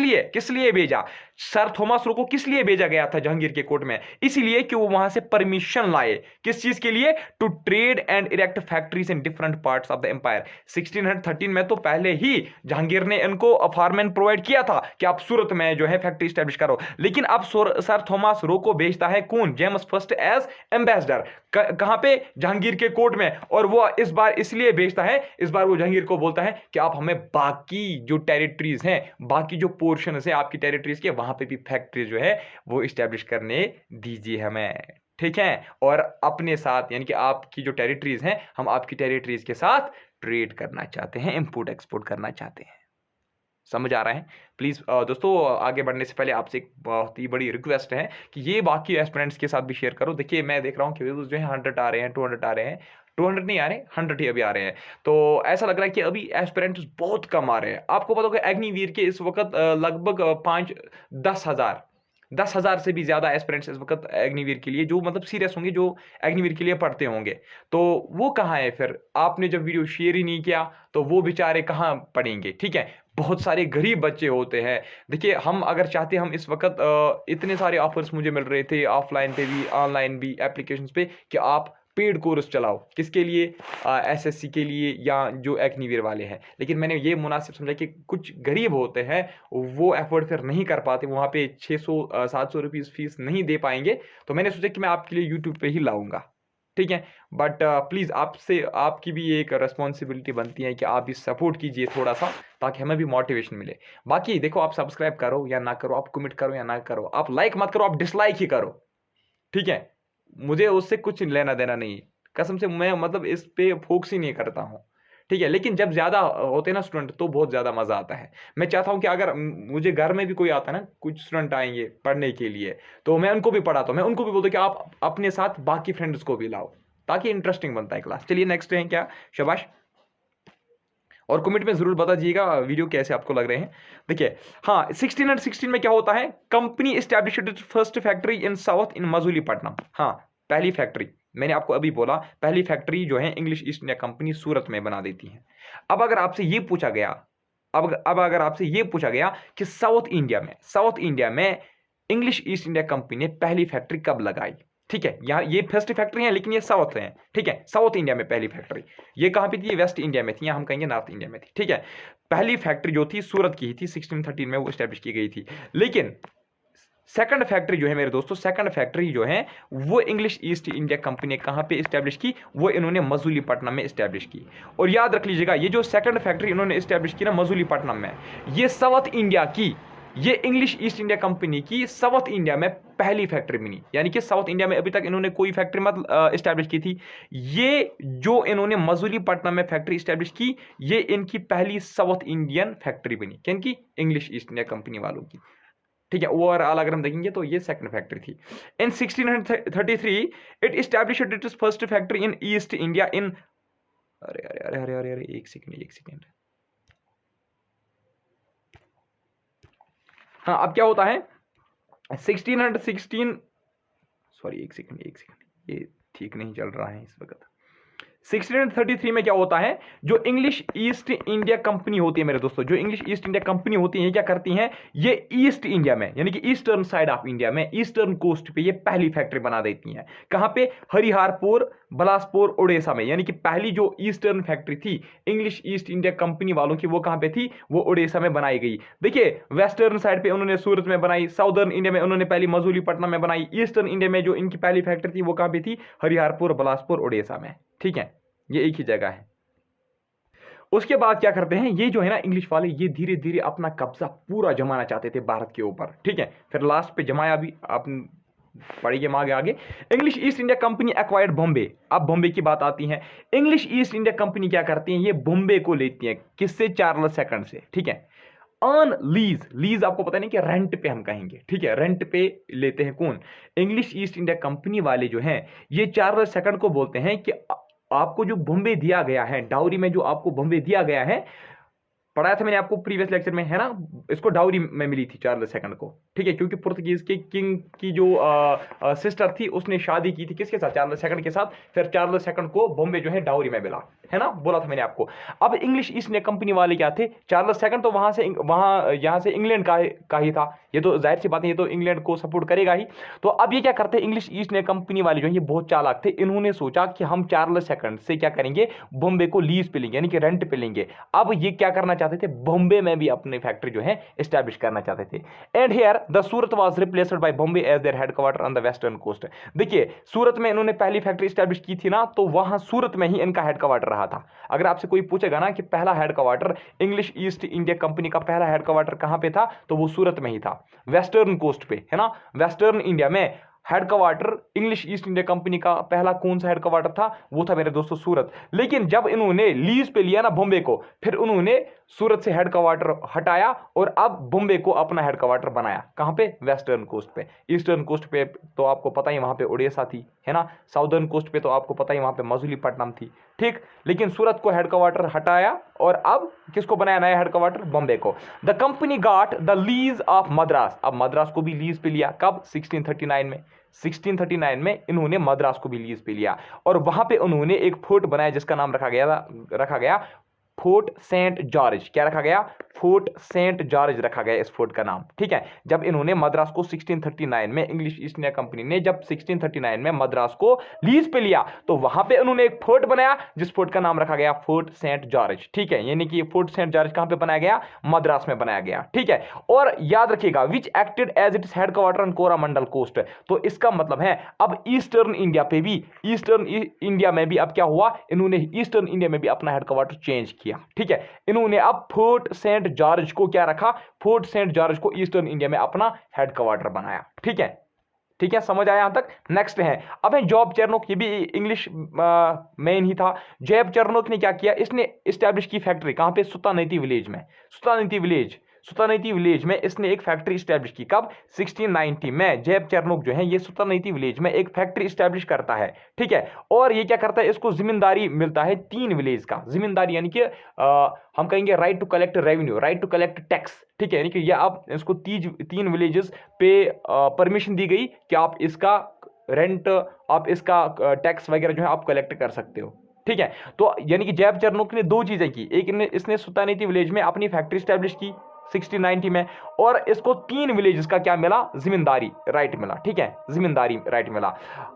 लिए भेजा? सर थॉमस रो को किस लिए भेजा गया था जहांगीर के कोर्ट में? इसलिए कि वो वहां से परमिशन लाए। किस चीज के लिए? To trade and erect factories in different parts of the empire. 1613 में तो पहले ही जहांगीर ने इनको अफार्मेंट प्रोवाइड किया था कि आप सूरत में जो है फैक्ट्री स्टैब्लिश करो। लेकिन अब सर थॉमस रो को भेजता है कौन? James first as ambassador. कहां पे? जहांगीर के कोर्ट में। और वो इस बार इसलिए भेजता है, इस बार वो जहांगीर को बोलता है कि आप हमें बाकी जो टेरिटरीज हैं, बाकी जो पोर्शन है आपकी टेरिटरीज के, वहां पे भी फैक्ट्री जो है वो इस्टेब्लिश करने दीजिए हमें, ठीक है। और अपने साथ, यानी कि आपकी जो टेरिटरीज हैं, हम आपकी टेरिटरीज के साथ ट्रेड करना चाहते हैं, इंपोर्ट एक्सपोर्ट करना चाहते हैं। समझ आ रहा है? प्लीज दोस्तों, आगे बढ़ने से पहले आपसे एक बहुत ही बड़ी रिक्वेस्ट है कि ये बाकी एस्पिरेंट्स के साथ भी शेयर करो। देखिए, मैं देख रहा हूँ कि व्यूज जो है 100 आ रहे हैं, 200 आ रहे हैं, 200 नहीं आ रहे, 100 ही अभी आ रहे हैं। तो ऐसा लग रहा है कि अभी एस्पिरेंट्स बहुत कम आ रहे हैं। आपको पता होगा अग्निवीर के इस वक्त लगभग 10,000 से भी ज्यादा एस्पिरेंट्स इस वक्त अग्निवीर के लिए, जो मतलब सीरियस होंगे, जो अग्निवीर के लिए पढ़ते होंगे। तो वो कहाँ है फिर? आपने जब वीडियो शेयर ही नहीं किया तो वो बेचारे कहाँ पढ़ेंगे, ठीक है। बहुत सारे गरीब बच्चे होते हैं। देखिए, हम अगर चाहते, हम इस वक्त इतने सारे ऑफर्स मुझे मिल रहे थे, ऑफलाइन पे भी, ऑनलाइन भी, एप्लीकेशंस पे, कि आप पेड कोर्स चलाओ। किसके लिए? एसएससी के लिए, या जो अग्निवीर वाले हैं। लेकिन मैंने ये मुनासिब समझा कि कुछ गरीब होते हैं, वो एफर्ट फिर नहीं कर पाते, वहाँ पे 600-700 रुपीज़ फीस नहीं दे पाएंगे। तो मैंने सोचा कि मैं आपके लिए यूट्यूब पे ही लाऊंगा, ठीक है। बट प्लीज़, आपसे, आपकी भी एक रिस्पॉन्सिबिलिटी बनती है कि आप भी सपोर्ट कीजिए थोड़ा सा, ताकि हमें भी मोटिवेशन मिले। बाकी देखो, आप सब्सक्राइब करो या ना करो, आप कमेंट करो या ना करो, आप लाइक मत करो, आप डिसलाइक ही करो, ठीक है। मुझे उससे कुछ लेना देना नहीं, कसम से। मैं मतलब इस पे फोकस ही नहीं करता हूँ, ठीक है। लेकिन जब ज्यादा होते हैं ना स्टूडेंट, तो बहुत ज्यादा मजा आता है। मैं चाहता हूँ कि अगर मुझे घर में भी कोई आता है ना, कुछ स्टूडेंट आएंगे पढ़ने के लिए, तो मैं उनको भी पढ़ाता हूँ। मैं उनको भी बोलता हूँ कि आप अपने साथ बाकी फ्रेंड्स को भी लाओ, ताकि इंटरेस्टिंग बनता है क्लास। चलिए नेक्स्ट है क्या? शाबाश। और कमेंट में जरूर बताइएगा वीडियो कैसे आपको लग रहे हैं। देखिए, हाँ, 1616 में क्या होता है? Company established first factory in south इन मसूलीपट्टनम। हाँ, पहली फैक्ट्री, मैंने आपको अभी बोला, पहली फैक्ट्री जो है इंग्लिश ईस्ट इंडिया कंपनी सूरत में बना देती है। अब अगर आपसे ये पूछा गया, अब अगर आपसे ये पूछा गया कि साउथ इंडिया में इंग्लिश ईस्ट इंडिया कंपनी ने पहली फैक्ट्री कब लगाई, ठीक है। यहाँ ये फर्स्ट फैक्ट्री है, लेकिन ये साउथ है, ठीक है। साउथ इंडिया में पहली फैक्ट्री, ये कहाँ पे थी? ये वेस्ट इंडिया में थी, यहाँ हम कहेंगे नॉर्थ इंडिया में थी, ठीक है। पहली फैक्ट्री जो थी सूरत की ही थी, 1613 में वो स्टैब्लिश की गई थी। लेकिन सेकंड फैक्ट्री जो है मेरे दोस्तों, सेकंड फैक्ट्री जो है वो इंग्लिश ईस्ट इंडिया कंपनी ने कहाँ पे स्टैब्लिश की? वो इन्होंने मसूलीपट्टनम में स्टैब्लिश की। और याद रख लीजिएगा, ये जो सेकंड फैक्ट्री इन्होंने स्टैब्लिश की ना मसूलीपट्टनम में, ये साउथ इंडिया की ये इंग्लिश ईस्ट इंडिया कंपनी की साउथ इंडिया में पहली फैक्ट्री बनी, यानी कि साउथ इंडिया में अभी तक इन्होंने कोई फैक्ट्री मत इस्टेब्लिश की थी। ये जो इन्होंने मसूलीपट्टनम में फैक्ट्री इस्टेब्लिश की, ये इनकी पहली साउथ इंडियन फैक्ट्री बनी, किनकी? इंग्लिश ईस्ट इंडिया कंपनी वालों की। ठीक है, ओवरऑल अगर हम देखेंगे तो ये सेकंड फैक्ट्री थी। इन 1633 it established it's first factory in east India in, अरे अरे अरे अरे अरे अरे एक सेकंड। हाँ, अब क्या होता है 1616, सॉरी एक सेकंड, ये ठीक नहीं चल रहा है इस वक्त। 1633 में क्या होता है, जो इंग्लिश ईस्ट इंडिया कंपनी होती है मेरे दोस्तों, जो इंग्लिश ईस्ट इंडिया कंपनी होती है, क्या करती हैं, ये ईस्ट इंडिया में यानी कि ईस्टर्न साइड ऑफ इंडिया में, ईस्टर्न कोस्ट पे ये पहली फैक्ट्री बना देती हैं। कहां पे? हरिहरपुर, बिलासपुर, उड़ीसा में। यानी कि पहली जो ईस्टर्न फैक्ट्री थी इंग्लिश ईस्ट इंडिया कंपनी वालों की, वो कहां पे थी? वो उड़ीसा में बनाई गई। देखिए, वेस्टर्न साइड पे उन्होंने सूरत में बनाई, साउदर्न इंडिया में उन्होंने पहली मसूलीपट्टनम में बनाई, ईस्टर्न इंडिया में जो इनकी पहली फैक्ट्री थी वो कहां पे थी? हरिहरपुर, बिलासपुर, उड़ीसा में। ठीक है, ये एक ही जगह है। उसके बाद क्या करते हैं, ये जो है ना इंग्लिश वाले, ये धीरे धीरे अपना कब्जा पूरा जमाना चाहते थे भारत के ऊपर। ठीक है, फिर लास्ट पे जमाया भी, आप पढ़िए आगे आगे। English East India company acquired Bombay. अब बॉम्बे की बात आती है। इंग्लिश ईस्ट इंडिया कंपनी क्या करती है, ये बॉम्बे को लेती है। किससे? चार्ल्स सेकंड से। ठीक है, ऑन लीज, लीज आपको पता नहीं कि रेंट पे हम कहेंगे। ठीक है, रेंट पे लेते हैं कौन? इंग्लिश ईस्ट इंडिया कंपनी वाले जो हैं, ये चार्ल्स सेकंड को बोलते हैं कि आपको जो बॉम्बे दिया गया है, डाउरी में जो आपको बॉम्बे दिया गया है, पढ़ाया था मैंने आपको प्रीवियस लेक्चर में, है ना, इसको डाउरी में मिली थी चार्ल्स सेकंड को। ठीक है, क्योंकि पुर्तगीज के किंग की जो सिस्टर थी, उसने शादी की थी किसके साथ? चार्ल्स सेकंड के साथ। फिर चार्ल्स सेकंड को बॉम्बे जो है डाउरी में मिला, है ना, बोला था मैंने आपको। अब इंग्लिश ईस्ट इंडिया कंपनी वाले क्या थे? चार्ल्स सेकंड तो यहाँ से इंग्लैंड का ही था, ये तो जाहिर सी बात है, ये तो इंग्लैंड को सपोर्ट करेगा ही। तो अब ये क्या करते हैं, इंग्लिश ईस्ट इंडिया कंपनी वाले जो है ये बहुत चालाक थे। इन्होंने सोचा कि हम चार्ल्स सेकंड से क्या करेंगे, बॉम्बे को लीज पे लेंगे, यानी कि रेंट पे लेंगे। अब ये क्या करना चाहते थे, बॉम्बे में भी अपनी फैक्ट्री जो है एस्टैब्लिश करना चाहते थे। And here the Surat was replaced by Bombay as their headquarter on the western coast. देखिए, सूरत में इन्होंने पहली फैक्ट्री एस्टैब्लिश की थी ना, तो वहां सूरत में ही इनका हेडक्वार्टर रहा था। अगर आपसे कोई पूछेगा ना कि पहला headquarter English East India company का पहला हेडक्वार्टर कहां पे था, तो वो सूरत में ही था, वेस्टर्न कोस्ट पे, है ना, वेस्टर्न इंडिया में। Headquarter English East India company का पहला कौन सा हेडक्वार्टर था? वो था मेरे दोस्तों सूरत। लेकिन जब इन्होंने लीज पे लिया ना बॉम्बे को, फिर उन्होंने सूरत से हेडक्वार्टर हटाया और अब बॉम्बे को अपना हेडक्वार्टर बनाया। कहां पे? वेस्टर्न कोस्ट पे। ईस्टर्न कोस्ट पे तो आपको पता ही वहां पे उड़ीसा थी, है ना। साउदर्न कोस्ट पे तो आपको पता ही वहां पे मसूलीपट्टनम थी। ठीक, लेकिन सूरत को हेडक्वार्टर हटाया और अब किसको बनाया नया हेडक्वार्टर? बॉम्बे को। The company got the lease of Madras. अब मद्रास को भी लीज पे लिया, कब? 1639 में। 1639 में इन्होंने मद्रास को भी लीज पे लिया और वहां पे उन्होंने एक फोर्ट बनाया जिसका नाम रखा गया फोर्ट सेंट जॉर्ज। क्या रखा गया? फोर्ट सेंट जॉर्ज रखा गया इस फोर्ट का नाम। ठीक है, जब इन्होंने मद्रास को 1639 में, इंग्लिश ईस्ट इंडिया कंपनी ने जब 1639 में मद्रास को लीज पे लिया, तो वहां पे उन्होंने एक फोर्ट बनाया जिस फोर्ट का नाम रखा गया फोर्ट सेंट जॉर्ज। ठीक है, यानी कि ये फोर्ट सेंट जॉर्ज कहां पे बनाया गया? मद्रास में बनाया गया। ठीक है, और याद रखिएगा which acted as its headquarter on Coromandel coast. तो इसका मतलब है अब ईस्टर्न इंडिया पे भी, ईस्टर्न इंडिया में भी अब क्या हुआ, इन्होंने ईस्टर्न इंडिया में भी अपना हेडक्वार्टर चेंज किया। ठीक है, इन्होंने अब फोर्ट सेंट जॉर्ज को क्या रखा? फोर्ट सेंट जॉर्ज को ईस्टर्न इंडिया में अपना हेडक्वार्टर बनाया। ठीक है, ठीक है, समझ आया यहां तक। नेक्स्ट है, अब है जॉब चेरनोक। ये भी इंग्लिश मैन ही था। जॉब चेरनोक ने क्या किया, इसने एस्टैब्लिश की फैक्ट्री कहां पे? सुतानैती विलेज में। सुतानैती विलेज में इसने एक फैक्ट्री एस्टैब्लिश की। कब? 1690 में जॉब चेरनोक जो है ये सुतानैती विलेज में एक फैक्ट्री एस्टैब्लिश करता है। ठीक है, और ये क्या करता है, इसको जिम्मेदारी मिलता है 3 विलेज का। जिम्मेदारी यानी कि हम कहेंगे right to collect revenue, right to collect tax. ठीक है, यानी कि ये आप इसको 3 विलेजेस पे परमिशन दी गई कि आप इसका रेंट, आप इसका टैक्स वगैरह जो है आप कलेक्ट कर सकते हो। ठीक है, तो यानी कि जॉब चेरनोक ने 2 चीजें की। एक, इसने सुतानैती विलेज में अपनी फैक्ट्री एस्टैब्लिश की 1690 में, और इसको 3 विलेजेस का क्या मिला? जिम्मेदारी राइट मिला। ठीक है, जिम्मेदारी राइट मिला।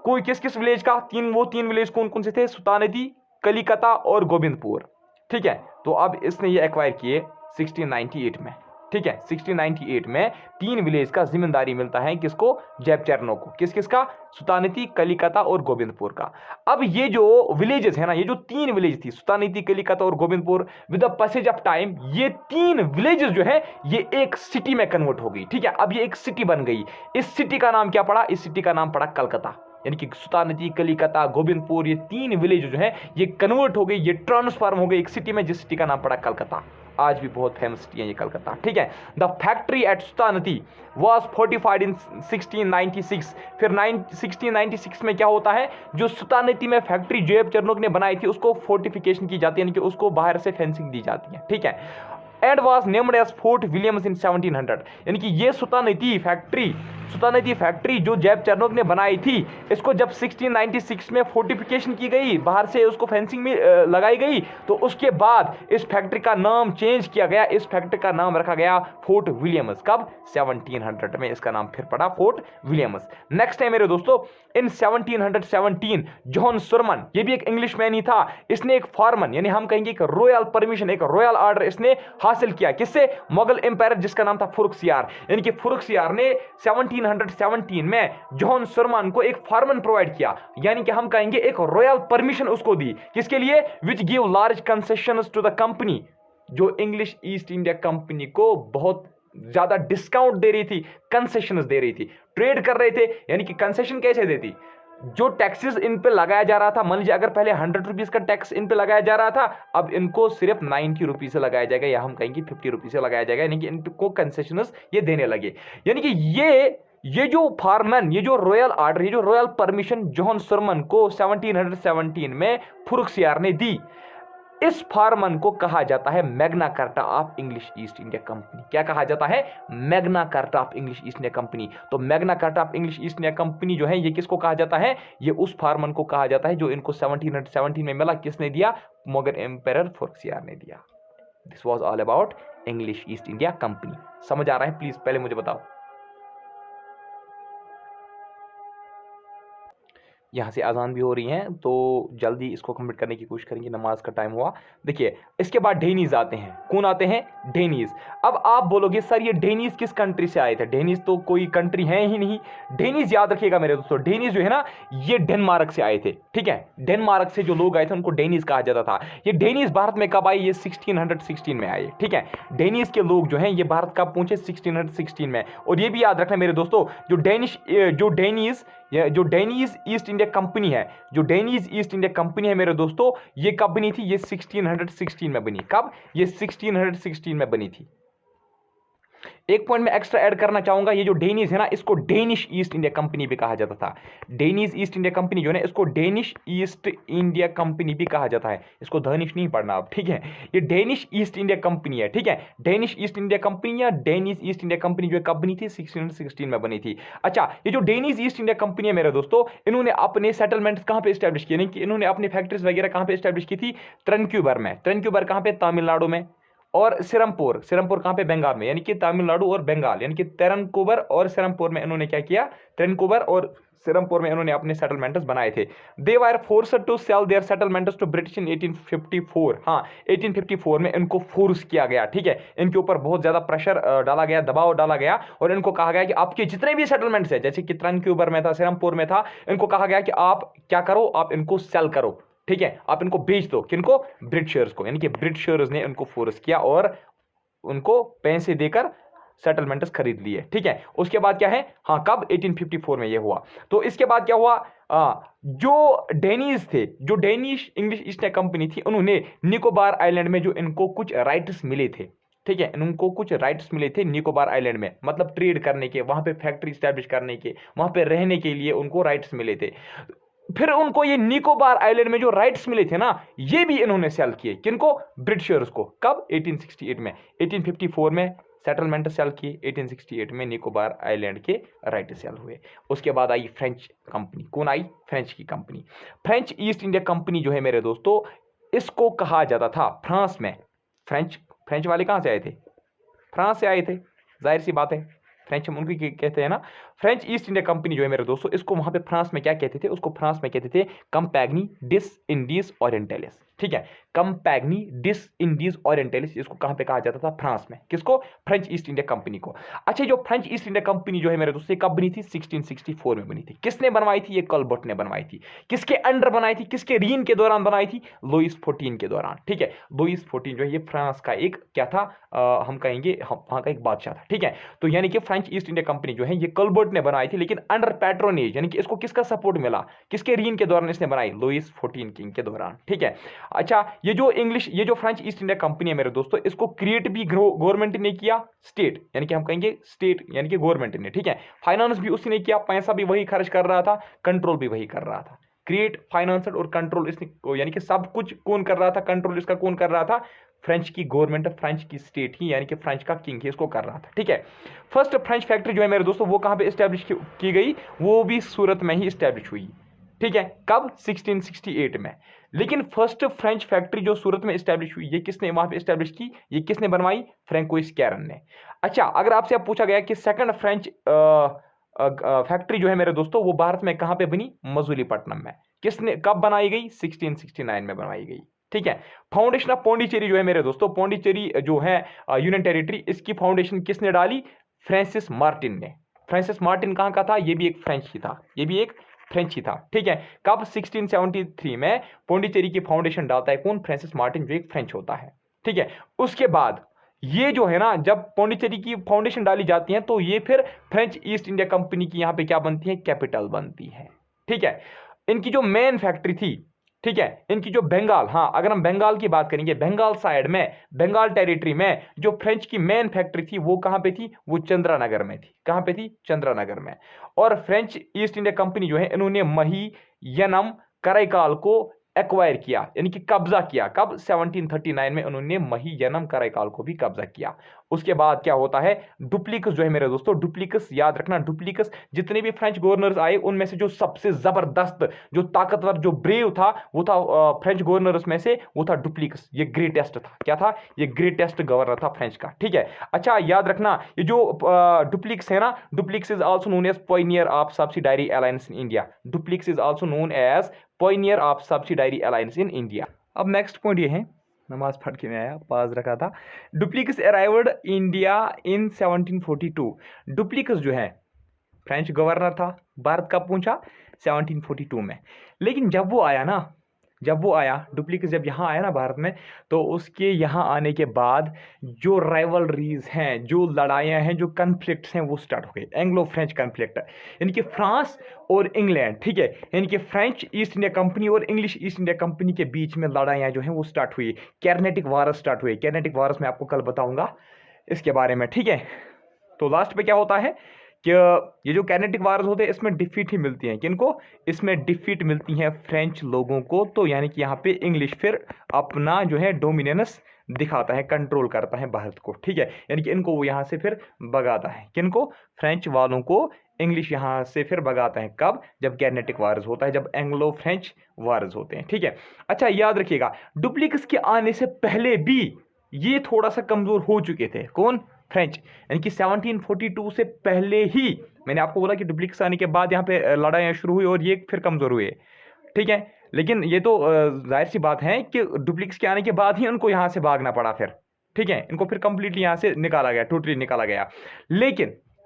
कोई किस किस विलेज का? 3 विलेज कौन कौन से थे? सुतानैती, कलिकता और गोविंदपुर। ठीक है, तो अब इसने ये एक्वायर किए 1698 में। ठीक है। 1698 में 3 विलेज का जिम्मेदारी मिलता है किसको? जैप चेरनो को। किस किसका? सुतानीति, कलिकता और गोविंदपुर का। अब ये जो विलेजेस है ना, ये जो 3 विलेज थी, सुतानीति, कलिकता और Govindpur, with the passage of time ये 3 विलेजेस जो है ये एक सिटी में कन्वर्ट हो गई। ठीक है, अब ये एक सिटी बन गई। इस सिटी का नाम क्या पड़ा? इस सिटी का नाम पड़ा कलकत्ता। यानी कि सुतानीति, कलिकता, गोविंदपुर ये 3 विलेज जो है ये कन्वर्ट हो गई, ये ट्रांसफॉर्म हो गई एक सिटी में, जिस सिटी का नाम पड़ा कलकत्ता। आज भी बहुत फेमस सिटी है ये कलकत्ता। ठीक है। The factory at Sutanati was fortified in 1696। फिर 1696 में क्या होता है? जो सुतानीति में फैक्ट्री जैप चेरनो ने बनाई थी उसको फोर्टिफिकेशन की जाती है, यानी कि उसको बाहर से फेंसिंग दी जाती है। ठीक है। And was named as Fort Williams in 1700। यानी कि ये सुतानीति फैक्ट्री जो जैप चेरनो ने बनाई थी, इसको जब 1696 में फोर्टिफिकेशन की गई, बाहर से उसको फेंसिंग में लगाई गई, तो उसके बाद इस फैक्ट्री का नाम चेंज किया गया। इस फैक्ट्री का नाम रखा गया फोर्ट विलियम्स। कब? 1700 में इसका नाम फिर पड़ा फोर्ट विलियम्स। नेक्स्ट है मेरे दोस्तों, इन 1717 जॉन सुरमन, ये भी एक इंग्लिशमैन ही था, इसने एक फॉरमन यानी हम कहेंगे एक रॉयल परमिशन, एक रॉयल ऑर्डर इसने हासिल किया। किससे? मुगल एम्पायर जिसका नाम था फुरुखसियार। यानी कि फुरुखसियार ने 1717 में जॉन सुरमन को एक फॉरमन प्रोवाइड किया, यानी कि हम कहेंगे एक रॉयल परमिशन उसको दी। किसके लिए? Which give large concessions to the company, जो इंग्लिश ईस्ट इंडिया कंपनी को बहुत ज्यादा डिस्काउंट दे रही थी, कंसेशंस दे रही थी, ट्रेड कर रहे थे। यानी कि कंसेशन कैसे देती? जो टैक्सेस इन पे लगाया जा रहा था, मान लीजिए अगर पहले 100 रुपीज का टैक्स इन पे लगाया जा रहा था, अब इनको सिर्फ 90 रुपीज से लगाया जाएगा, या हम कहेंगे 50 रुपीज से लगाया जाएगा। यानी कि इनको कंसेशंस ये देने लगे। यानी कि ये जो फॉरमन, ये जो रॉयल ऑर्डर, ये जो रॉयल परमिशन जॉन सुरमन को 1717 में फुरुखसियार ने दी, इस फॉरमन को कहा जाता है Magna Carta of English East India company. क्या कहा जाता है? Magna Carta of English East India company. तो Magna Carta of English East India company जो है ये किसको कहा जाता है? ये उस फॉरमन को कहा जाता है जो इनको 1717 में मिला। किसने दिया? मुगल एम्पायर फुरुखसियार ने दिया। This was all about English East India company. समझ आ रहा है? प्लीज पहले मुझे बताओ। यहाँ से अजान भी हो रही हैं, तो जल्दी इसको कंप्लीट करने की कोशिश करेंगे, नमाज का टाइम हुआ। देखिए इसके बाद डेनीज आते हैं। कौन आते हैं? डेनीज। अब आप बोलोगे सर ये डेनीज किस कंट्री से आए थे? डेनीज तो कोई कंट्री है ही नहीं। डेनीज याद रखिएगा मेरे दोस्तों, डेनीज जो है ना ये डेनमार्क से आए थे। ठीक है, डेनमार्क से जो लोग आए थे उनको डेनीज कहा जाता था। ये डेनीज भारत में कब आए? ये 1616 में आए। ठीक है, डेनीज के लोग जो हैं ये भारत कब पहुंचे? 1616 में। और ये भी याद रखना मेरे दोस्तों, जो डेनीज ईस्ट इंडिया कंपनी है, जो डेनीज ईस्ट इंडिया कंपनी है मेरे दोस्तों, ये कब बनी थी? ये 1616 में बनी। कब? ये 1616 में बनी थी। एक पॉइंट में एक्स्ट्रा ऐड करना चाहूंगा, ये जो डेनिश है ना इसको डेनिश ईस्ट इंडिया कंपनी भी कहा जाता था। डेनिश ईस्ट इंडिया कंपनी जो है इसको डेनिश ईस्ट इंडिया कंपनी भी कहा जाता है। इसको धनिश नहीं पढ़ना आप, ठीक है। ये डेनिश ईस्ट इंडिया कंपनी है, ठीक है। डेनिश ईस्ट इंडिया कंपनी या डेनिश ईस्ट इंडिया कंपनी जो कब बनी थी? 1616 में बनी थी। अच्छा, ये जो डेनिश ईस्ट इंडिया कंपनी है मेरे दोस्तों, इन्होंने अपने सेटलमेंट्स कहां पे एस्टैब्लिश किए? कि इन्होंने अपनी फैक्ट्रीज वगैरह कहां पे एस्टैब्लिश की थी? त्रनक्यूबर में। त्रनक्यूबर कहां पे? तमिलनाडु में। और सिरमपुर, सिरमपुर कहां पे? बंगाल में, यानी कि तमिलनाडु और बंगाल, यानी कि तेरनकुबर और सिरमपुर में इन्होंने क्या किया? तेरनकुबर और सिरमपुर में इन्होंने अपने सेटलमेंट्स बनाए थे। They were forced to sell their settlements to British in 1854। हाँ, 1854 में इनको फोर्स किया गया, ठीक है। इनके ऊपर बहुत ज्यादा प्रेशर डाला गया, दबाव डाला गया, और इनको कहा गया कि आपके जितने भी सेटलमेंट्स है, जैसे कि त्रनक्यूबर में था, सिरमपुर में था, इनको कहा गया कि आप क्या करो? आप इनको सेल करो, ठीक है। आप इनको बेच दो। किनको? ब्रिटिशर्स को। यानी कि ब्रिटिशर्स ने उनको फोर्स किया और उनको पैसे देकर सेटलमेंट्स खरीद लिए, ठीक है। उसके बाद क्या है? हाँ, कब? 1854 में ये हुआ। तो इसके बाद क्या हुआ? जो डेनीज थे, जो Danish English East India company थी, उन्होंने निकोबार आइलैंड में जो इनको कुछ राइट्स मिले थे, ठीक है, इनको कुछ राइट्स मिले थे निकोबार आइलैंड में, मतलब ट्रेड करने के, वहां पे फैक्ट्री स्टैब्लिश करने के, वहां पे रहने के लिए उनको राइट्स मिले थे। फिर उनको ये निकोबार आइलैंड में जो राइट्स मिले थे ना, ये भी इन्होंने सेल किए। किनको? ब्रिटिशर्स को। कब? 1868 में। 1854 में सेटलमेंट सेल किए, 1868 में निकोबार आइलैंड के राइट सेल हुए। उसके बाद आई फ्रेंच कंपनी। कौन आई? फ्रेंच की company. French east India company जो है मेरे दोस्तों, इसको कहा जाता था फ्रांस में। फ्रेंच वाले कहां से आए थे? फ्रांस से आए थे, जाहिर सी बात है। फ्रेंच हम उनकी कहते हैं ना। फ्रेंच ईस्ट इंडिया कंपनी जो है मेरे दोस्तों, इसको वहां पे फ्रांस में क्या कहते थे? उसको फ्रांस में कहते थे कंपैग्नी डिस इंडीज ओरिएंटलिस, ठीक है। कंपैग्नी डिस इंडीज ओरिएंटलिस, इसको कहां पे कहा जाता था? फ्रांस में। किसको? फ्रेंच ईस्ट इंडिया कंपनी को। अच्छा, जो फ्रेंच ईस्ट इंडिया कंपनी जो है मेरे दोस्तों, कब बनी थी? 1664 में बनी थी। किसने बनवाई थी? ये कॉलबर्ट ने बनवाई थी। किसके अंडर बनाई थी? किसके रीन के दौरान बनाई थी? लुईस 14 के दौरान। ठीक है, लुईस 14 जो है ये फ्रांस का एक क्या था, हम कहेंगे वहां का एक बादशाह था। ठीक है, तो यानी कि फ्रेंच ईस्ट इंडिया कंपनी जो है ये कॉलबर्ट ने बनाई थी, लेकिन अंडर पैट्रोनेज, यानी कि इसको किसका सपोर्ट मिला? किसके रीन के दौरान इसने बनाई? लुईस 14 किंग के दौरान। ठीक है। अच्छा, ये जो फ्रेंच ईस्ट इंडिया कंपनी है मेरे दोस्तों, इसको क्रिएट भी गवर्नमेंट ने किया, स्टेट यानी कि हम कहेंगे स्टेट यानी कि गवर्नमेंट ने। ठीक है, फाइनेंस भी उसी ने किया, पैसा भी वही खर्च कर रहा था, कंट्रोल भी वही कर रहा था। क्रिएट, फाइनेंस और कंट्रोल इसने, यानी कि सब कुछ कौन कर रहा था? कंट्रोल इसका कौन कर रहा था? फ्रेंच की गवर्नमेंट, फ्रेंच की स्टेट ही, यानी कि फ्रेंच का किंग ही इसको कर रहा था। ठीक है। फर्स्ट फ्रेंच फैक्ट्री जो है मेरे दोस्तों वो कहां पे स्टैब्लिश की गई? वो भी सूरत में ही स्टैब्लिश हुई। ठीक है, कब? 1668 में। लेकिन फर्स्ट फ्रेंच फैक्ट्री जो सूरत में स्टैब्लिश हुई, ये किसने वहां पे स्टैब्लिश की? ये किसने बनवाई? फ्रैंकोइस कैरन ने। अच्छा, अगर आपसे अब पूछा गया कि सेकंड फ्रेंच फैक्ट्री जो है मेरे दोस्तों वो भारत में कहां पे बनी? मसूलीपट्टनम में। किसने, कब बनाई गई? 1669 में बनाई गई। ठीक है। फाउंडेशन ऑफ पौंडीचेरी जो है मेरे दोस्तों, पौंडीचेरी जो है यूनियन टेरिटरी, इसकी फाउंडेशन किसने डाली? फ्रांसिस मार्टिन ने। फ्रांसिस मार्टिन कहां का था? ये भी एक फ्रेंच ही था, ये भी एक फ्रेंच ही था। ठीक है, कब? 1673 में पौंडीचेरी की फाउंडेशन डालता है कौन? फ्रांसिस मार्टिन, जो एक फ्रेंच होता है। ठीक है, उसके बाद ये जो है ना, जब पौंडीचेरी की फाउंडेशन डाली जाती है तो ये फिर फ्रेंच ईस्ट इंडिया कंपनी की यहां पे क्या बनती है? कैपिटल बनती है। ठीक है, इनकी जो मेन फैक्ट्री थी, ठीक है, इनकी जो बंगाल, हाँ अगर हम बंगाल की बात करेंगे, बंगाल साइड में, बंगाल टेरिटरी में जो फ्रेंच की मेन फैक्ट्री थी वो कहां पे थी? वो चंद्रानगर में थी। कहां पे थी? चंद्रानगर में। और फ्रेंच ईस्ट इंडिया कंपनी जो है इन्होंने मही, यनम, कराईकाल को एक्वायर किया, यानी कि कब्जा किया। कब? 1739 में उन्होंने मही, यनम, कराईकाल को भी कब्जा किया। उसके बाद क्या होता है? डुप्लीकस जो है मेरे दोस्तों, डुप्लीकस याद रखना, डुप्लीकस जितने भी फ्रेंच गवर्नर्स आए उनमें से जो सबसे जबरदस्त, जो ताकतवर, जो ब्रेव था, वो था फ्रेंच गवर्नर्स में से वो था डुप्लीकस। ये ग्रेटेस्ट था। क्या था? ये ग्रेटेस्ट गवर्नर था फ्रेंच का। ठीक है। अच्छा, याद रखना, ये जो डुप्लीकस है ना, Dupleix is also known as pioneer of subsidiary alliance in India. Dupleix is also known as pioneer of subsidiary alliance in India. अब नेक्स्ट पॉइंट ये है, नमाज पढ़ के मैं आया, पास रखा था। डुप्लीकस अराइव्ड इंडिया इन 1742। डुप्लीकस जो है फ्रेंच गवर्नर था, भारत कब पहुंचा? 1742 में। लेकिन जब वो आया ना, डुप्लीकस जब यहाँ आया ना भारत में, तो उसके यहाँ आने के बाद जो राइवलरीज हैं, जो लड़ाइयाँ हैं, जो कन्फ्लिक्ट्स हैं, वो स्टार्ट हो गए। एंग्लो फ्रेंच कन्फ्लिक्ट, यानी कि फ्रांस और इंग्लैंड, ठीक है, यानी कि फ्रेंच ईस्ट इंडिया कंपनी और इंग्लिश ईस्ट इंडिया कंपनी के बीच में लड़ाइयाँ जो हैं वो स्टार्ट हुई। कैरनेटिक वार्स स्टार्ट हुए। कैरनेटिक वार्स में आपको कल बताऊंगा इसके बारे में। ठीक है, तो लास्ट पे क्या होता है कि ये जो कैनेटिक वार्स होते हैं इसमें डिफीट ही मिलती हैं। किनको? इसमें डिफीट मिलती है फ्रेंच लोगों को। तो यानी कि यहाँ पे इंग्लिश फिर अपना जो है डोमिनेंस दिखाता है, कंट्रोल करता है भारत को। ठीक है, यानी कि इनको वो यहाँ से फिर भगाता है। किनको? फ्रेंच वालों को इंग्लिश यहाँ से फिर भगाता है। कब? जब कैनेटिक वार्स होता है, जब एंग्लो फ्रेंच वार्स होते हैं। ठीक है। अच्छा, याद रखिएगा, डुप्लीकस के आने से पहले भी ये थोड़ा सा कमजोर हो चुके थे। कौन? फ्रेंच। यानी कि 1742 से पहले ही मैंने आपको बोला कि डुप्लीकस आने के बाद यहाँ पे लड़ाइयाँ शुरू हुई और ये फिर कमजोर हुए। ठीक है, लेकिन ये तो जाहिर सी बात है कि डुप्लीकस के आने के बाद ही उनको यहाँ से भागना पड़ा फिर। ठीक है, इनको फिर कंप्लीटली यहाँ से निकाला गया, टोटली निकाला गया।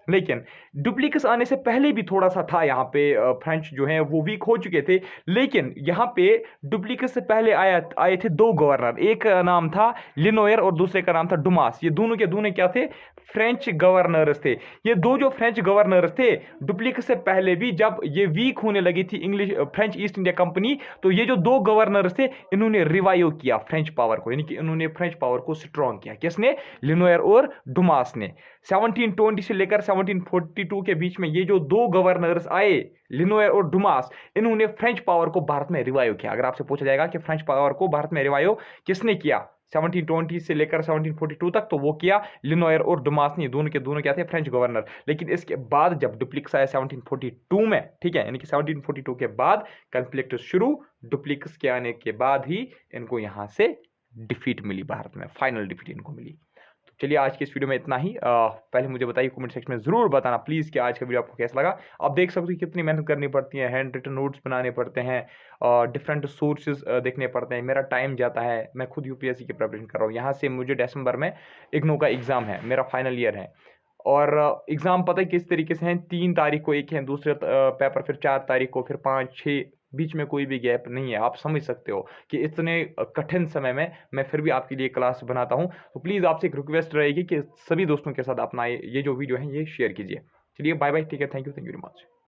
लेकिन डुप्लीकस आने से पहले भी थोड़ा सा था यहाँ पे, फ्रेंच जो है वो वीक हो चुके थे। लेकिन यहाँ पे डुप्लीकस से पहले आए थे दो गवर्नर, एक का नाम था लिनोयर और दूसरे का नाम था डुमास। ये दोनों के दोनों क्या थे? फ्रेंच गवर्नर्स थे। ये दो जो फ्रेंच गवर्नर्स थे, डुप्लीकस से पहले भी जब ये वीक होने लगी थी English French east India company, तो ये जो दो गवर्नर्स थे इन्होंने रिवाइव किया फ्रेंच पावर को, यानी कि इन्होंने फ्रेंच पावर को स्ट्रॉन्ग किया। किसने? लिनोयर और डुमास ने। 1720 से लेकर 1742 के बीच में ये जो दो गवर्नर्स आए, लिनोयर और डुमास, इन्होंने फ्रेंच पावर को भारत में रिवाइव किया। अगर आपसे पूछा जाएगा कि फ्रेंच पावर को भारत में रिवाइव किसने किया 1720 से लेकर 1742 तक, तो वो किया लिनोयर और डुमास ने। दोनों के दोनों क्या थे? French governor. लेकिन इसके बाद जब डुप्लीकस आया 1742 में, ठीक है, यानी कि 1742 के बाद कॉन्फ्लिक्ट शुरू। डुप्लीकस के आने के बाद ही इनको यहां से डिफीट मिली, भारत में फाइनल डिफीट इनको मिली। चलिए आज की इस वीडियो में इतना ही। पहले मुझे बताइए कमेंट सेक्शन में ज़रूर बताना प्लीज़ कि आज का वीडियो आपको कैसा लगा। आप देख सकते हो कितनी मेहनत करनी पड़ती है, हैंड रिटन नोट्स बनाने पड़ते हैं, डिफरेंट सोर्सेज देखने पड़ते हैं, मेरा टाइम जाता है। मैं खुद यूपीएससी की प्रिपरेशन कर रहा हूँ। यहाँ से मुझे दिसंबर में इग्नू का एग्ज़ाम है, मेरा फाइनल ईयर है। और एग्ज़ाम पता है किस तरीके से हैं, 3 तारीख को एक है, दूसरे पेपर फिर 4 तारीख को, फिर 5-6, बीच में कोई भी गैप नहीं है। आप समझ सकते हो कि इतने कठिन समय में मैं फिर भी आपके लिए क्लास बनाता हूँ। तो प्लीज़ आपसे एक रिक्वेस्ट रहेगी कि सभी दोस्तों के साथ अपना ये जो वीडियो है ये शेयर कीजिए। चलिए बाय बाय, ठीक है, थैंक यू वेरी मच।